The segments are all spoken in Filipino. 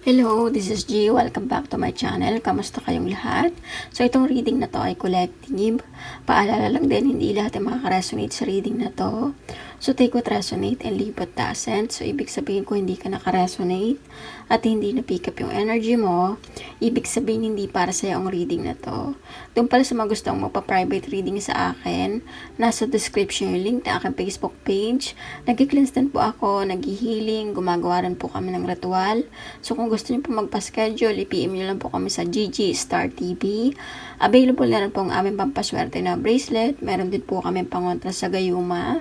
Hello, this is G. Welcome back to my channel. Kamusta kayong lahat? So, itong reading na to ay collective. Paalala lang din, hindi lahat ay makaka-resonate sa reading na to. So, take what resonate and leave what doesn't. So, ibig sabihin ko hindi ka naka-resonate at hindi na-pick up yung energy mo, ibig sabihin hindi para sa'yo ang reading na to. Doon pala sa mga gustong magpa-private reading sa akin, nasa description yung link na aking Facebook page. Nag-cleanse din po ako, nag-healing, gumagawa rin po kami ng ritual. So, kung gusto niyo po magpa-schedule, i-PM niyo lang po kami sa GG Star TV. Available na rin po ang aming pampaswerte na bracelet. Meron din po kami pangontra sa gayuma.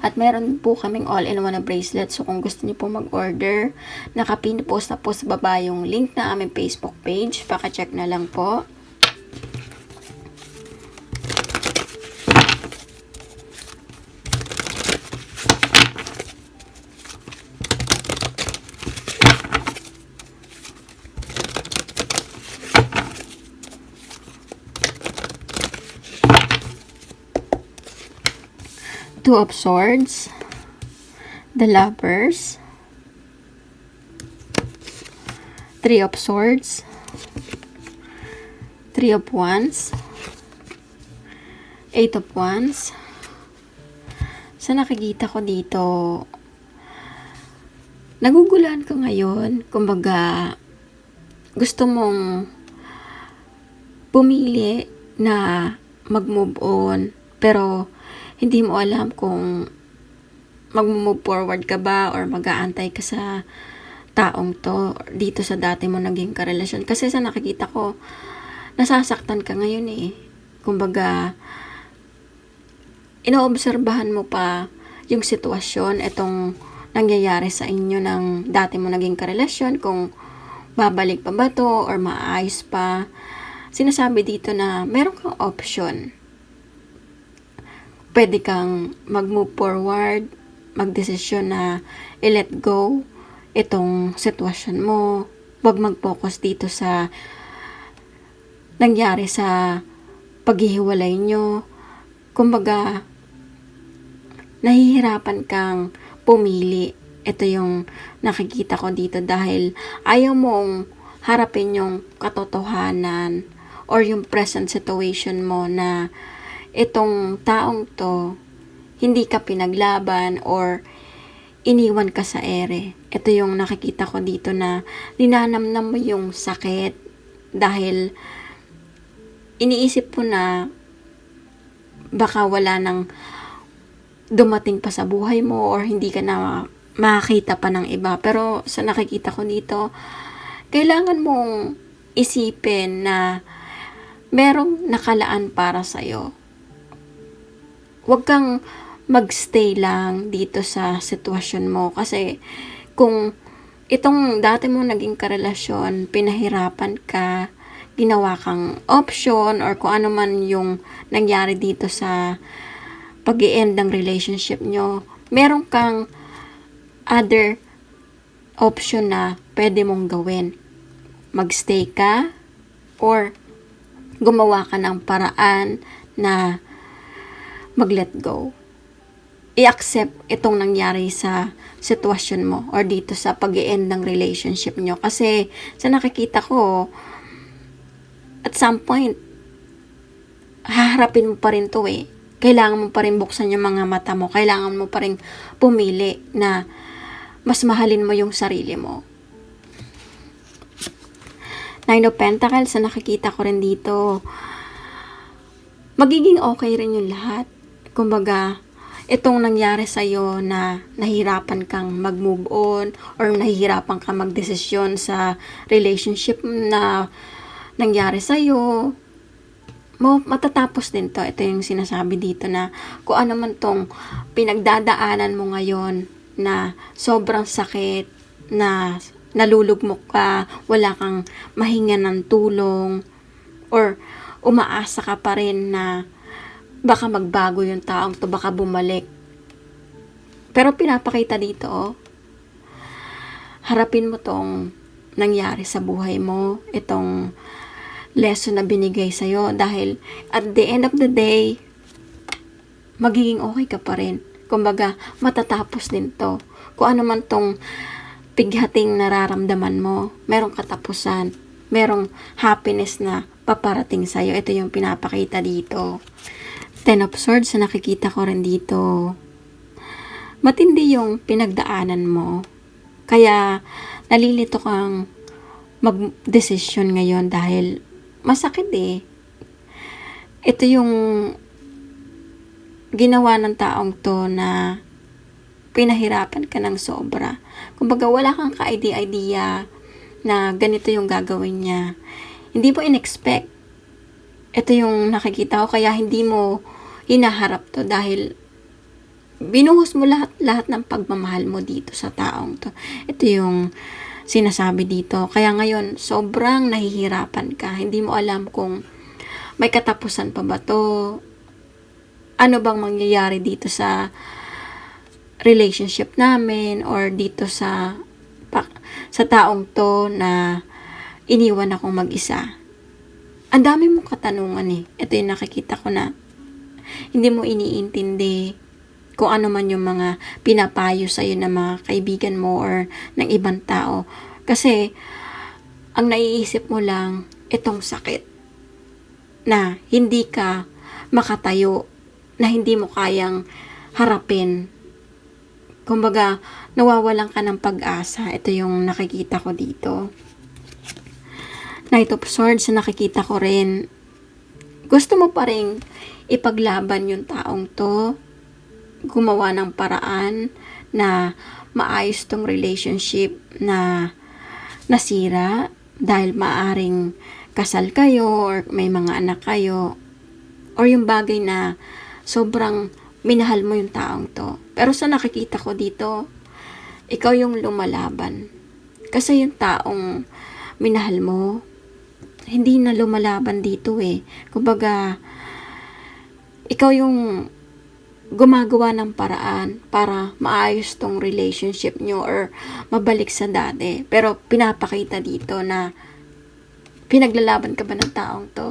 At meron po kaming all-in-one na bracelet. So, kung gusto niyo po mag-order, naka-pin-post na po sa baba yung link na aming Facebook page. Paka-check na lang po. Two of Swords, the Lovers, Three of Swords, Three of Wands, Eight of Wands. Sa nakikita ko dito, naguguluhan ka ngayon. Kumbaga, gusto mong pumili na mag-move on, pero hindi mo alam kung mag-move forward ka ba or mag-aantay ka sa taong to dito sa dati mo naging karelasyon. Kasi sa nakikita ko, nasasaktan ka ngayon eh. Kumbaga, inoobserbahan mo pa yung sitwasyon, itong nangyayari sa inyo ng dati mo naging karelasyon, kung babalik pa ba to or maayos pa. Sinasabi dito na meron kang option. Pwede kang mag-move forward, mag-desisyon na i-let go itong sitwasyon mo. Huwag mag-focus dito sa nangyari sa paghihiwalay nyo. Kumbaga, nahihirapan kang pumili. Ito yung nakikita ko dito dahil ayaw mong harapin yung katotohanan or yung present situation mo na itong taong to, hindi ka pinaglaban or iniwan ka sa ere. Ito yung nakikita ko dito na ninanamnam mo yung sakit dahil iniisip mo na baka wala nang dumating pa sa buhay mo or hindi ka na makakita pa ng iba. Pero sa nakikita ko dito, kailangan mong isipin na merong nakalaan para sa'yo. Huwag kang magstay lang dito sa sitwasyon mo kasi kung itong dati mo naging karelasyon, pinahirapan ka, ginawa kang option or kung ano man yung nangyari dito sa pag-i-end ng relationship nyo, meron kang other option na pwede mong gawin. Magstay ka or gumawa ka ng paraan na mag-let go. I-accept itong nangyari sa sitwasyon mo or dito sa pag-i-end ng relationship nyo. Kasi sa nakikita ko, at some point, haharapin mo pa rin to eh. Kailangan mo pa rin buksan yung mga mata mo. Kailangan mo pa rin pumili na mas mahalin mo yung sarili mo. Nine of Pentacles, sa nakikita ko rin dito, magiging okay rin yung lahat. Kumbaga, itong nangyari sa'yo na nahihirapan kang mag-move on or nahihirapan kang mag-desisyon sa relationship na nangyari sa'yo, matatapos din to. Ito yung sinasabi dito na kung ano man tong pinagdadaanan mo ngayon na sobrang sakit, na nalulugmok ka, wala kang mahinga ng tulong, or umaasa ka pa rin na baka magbago yung taong to, baka bumalik. Pero pinapakita dito, harapin mo tong nangyari sa buhay mo, itong lesson na binigay sa'yo, dahil at the end of the day, magiging okay ka pa rin. Kumbaga, matatapos din to. Kung ano man tong bighating nararamdaman mo. Merong katapusan. Merong happiness na paparating sa'yo. Ito yung pinapakita dito. Ten of Swords na nakikita ko rin dito. Matindi yung pinagdaanan mo. Kaya nalilito kang mag-desisyon ngayon dahil masakit eh. Ito yung ginawa ng taong to na pinahirapan ka ng sobra. Kumbaga wala kang ka-idea na ganito yung gagawin niya. Hindi mo in-expect. Ito yung nakikita ko kaya hindi mo hinaharap to dahil binuhos mo lahat ng pagmamahal mo dito sa taong to. Ito yung sinasabi dito. Kaya ngayon, sobrang nahihirapan ka. Hindi mo alam kung may katapusan pa ba to. Ano bang mangyayari dito sa relationship namin or dito sa taong to na iniwan akong mag-isa. Ang dami mong katanungan eh. Ito yung nakikita ko na hindi mo iniintindi kung ano man yung mga pinapayo sa'yo ng mga kaibigan mo or ng ibang tao. Kasi, ang naiisip mo lang, itong sakit na hindi ka makatayo, na hindi mo kayang harapin. Kumbaga, nawawalan ka ng pag-asa. Ito yung nakikita ko dito. Knight of Swords na nakikita ko rin. Gusto mo pa rin ipaglaban yung taong to, gumawa ng paraan na maayos tong relationship na nasira dahil maaring kasal kayo or may mga anak kayo or yung bagay na sobrang minahal mo yung taong to. Pero sa nakikita ko dito, ikaw yung lumalaban. Kasi yung taong minahal mo, hindi na lumalaban dito eh. Kumbaga, ikaw yung gumagawa ng paraan para maayos tong relationship nyo or mabalik sa dati. Pero pinapakita dito na pinaglalaban ka ba ng taong to?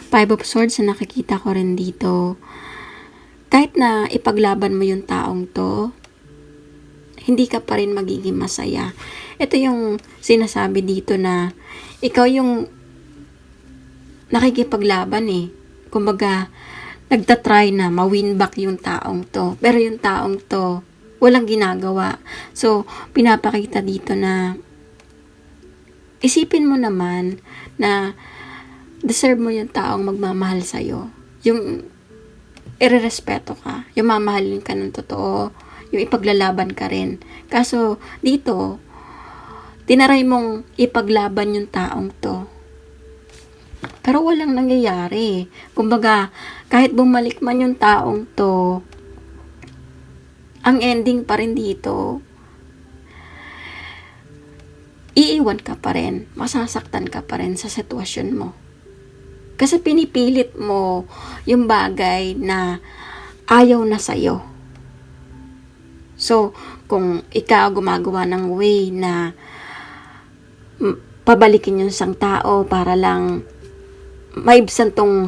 Five of Swords na nakikita ko rin dito. Kahit na ipaglaban mo yung taong to, hindi ka pa rin magiging masaya. Ito yung sinasabi dito na ikaw yung nakikipaglaban eh. Kumbaga, nagtatry na ma-win back yung taong to. Pero yung taong to, walang ginagawa. So, pinapakita dito na isipin mo naman na deserve mo yung taong magmamahal sa'yo. Yung irerespeto ka. Yung mamahalin ka ng totoo. Yung ipaglalaban ka rin. Kaso, dito, tinaray mong ipaglaban yung taong to. Pero walang nangyayari. Kumbaga, kahit bumalik man yung taong to, ang ending pa rin dito, iiwan ka pa rin. Masasaktan ka pa rin sa sitwasyon mo. Kasi pinipilit mo yung bagay na ayaw na sa'yo. So, kung ikaw gumagawa ng way na pabalikin yung isang tao para lang maibsan tong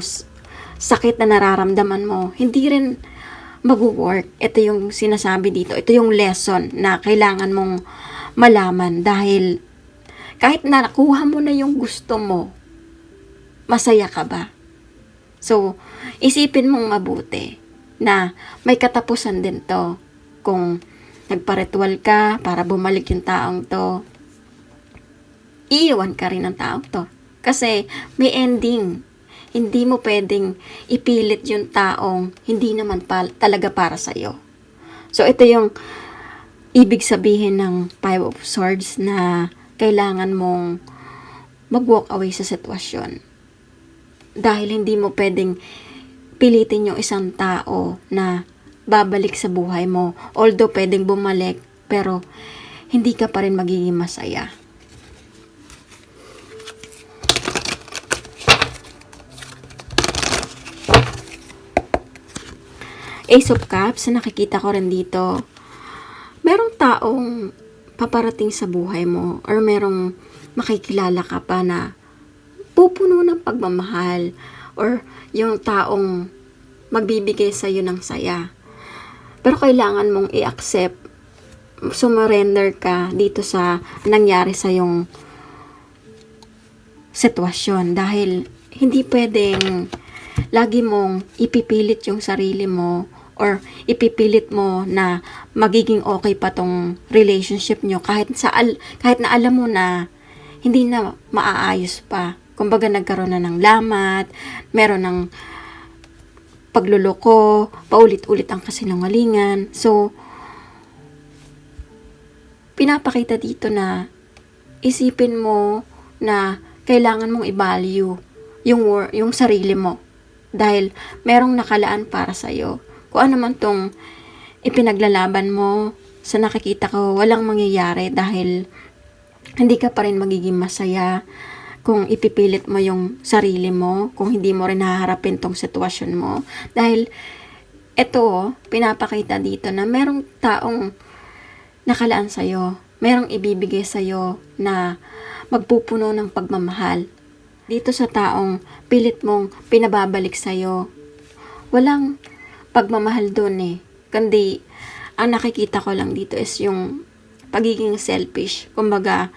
sakit na nararamdaman mo, hindi rin mag-work. Ito yung sinasabi dito. Ito yung lesson na kailangan mong malaman dahil kahit na nakuha mo na yung gusto mo, masaya ka ba? So, isipin mong mabuti na may katapusan din to. Kung nagparitual ka para bumalik yung taong to, iiwan ka rin ng taong to. Kasi may ending. Hindi mo pwedeng ipilit yung taong hindi naman talaga para sa'yo. So, ito yung ibig sabihin ng Five of Swords na kailangan mong mag-walk away sa sitwasyon. Dahil hindi mo pwedeng pilitin yung isang tao na babalik sa buhay mo. Although pwedeng bumalik, pero hindi ka pa rin magiging masaya. Ace of Cups, nakikita ko rin dito. Merong taong paparating sa buhay mo or merong makikilala ka pa na pupuno ng pagmamahal or yung taong magbibigay sa iyo ng saya. Pero kailangan mong i-accept, sumurrender ka dito sa nangyari sa yung sitwasyon. Dahil hindi pwedeng lagi mong ipipilit yung sarili mo or ipipilit mo na magiging okay pa tong relationship nyo kahit na alam mo na hindi na maaayos pa. Kumbaga nagkaroon na ng lamat, meron ng pagluloko, paulit-ulit ang kasinungalingan. So, pinapakita dito na isipin mo na kailangan mong i-value yung sarili mo. Dahil merong nakalaan para sa'yo. Kung ano man tong ipinaglalaban mo, sa nakikita ko, walang mangyayari dahil hindi ka pa rin magiging masaya kung ipipilit mo yung sarili mo, kung hindi mo rin haharapin tong sitwasyon mo. Dahil ito, pinapakita dito na merong taong nakalaan sa'yo, merong ibibigay sa'yo na magpupuno ng pagmamahal. Dito sa taong pilit mong pinababalik sa'yo, walang pagmamahal dun eh. Kundi, ang nakikita ko lang dito is yung pagiging selfish. Kumbaga,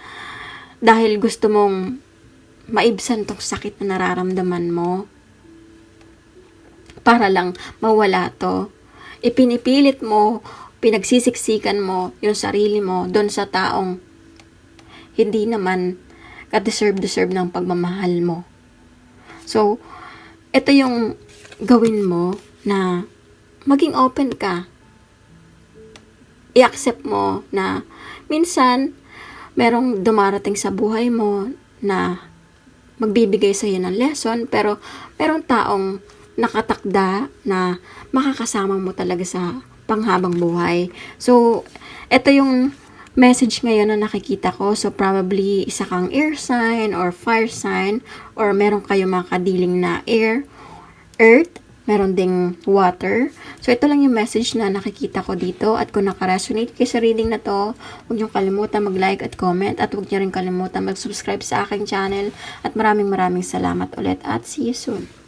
dahil gusto mong maibsan tong sakit na nararamdaman mo, para lang mawala to, ipinipilit mo, pinagsisiksikan mo yung sarili mo doon sa taong hindi naman ka-deserve ng pagmamahal mo. So, ito yung gawin mo na maging open ka. I-accept mo na minsan merong dumarating sa buhay mo na magbibigay sa'yo ng lesson, pero merong taong nakatakda na makakasama mo talaga sa panghabang buhay. So, ito yung message ngayon na nakikita ko. So, probably isa kang air sign or fire sign, or meron kayo mga kadiling na air, earth, meron ding water. So, ito lang yung message na nakikita ko dito. At kung nakaresonate kayo sa reading na to, huwag niyong kalimutan mag-like at comment. At huwag niyo rin kalimutan mag-subscribe sa aking channel. At maraming salamat ulit. At see you soon.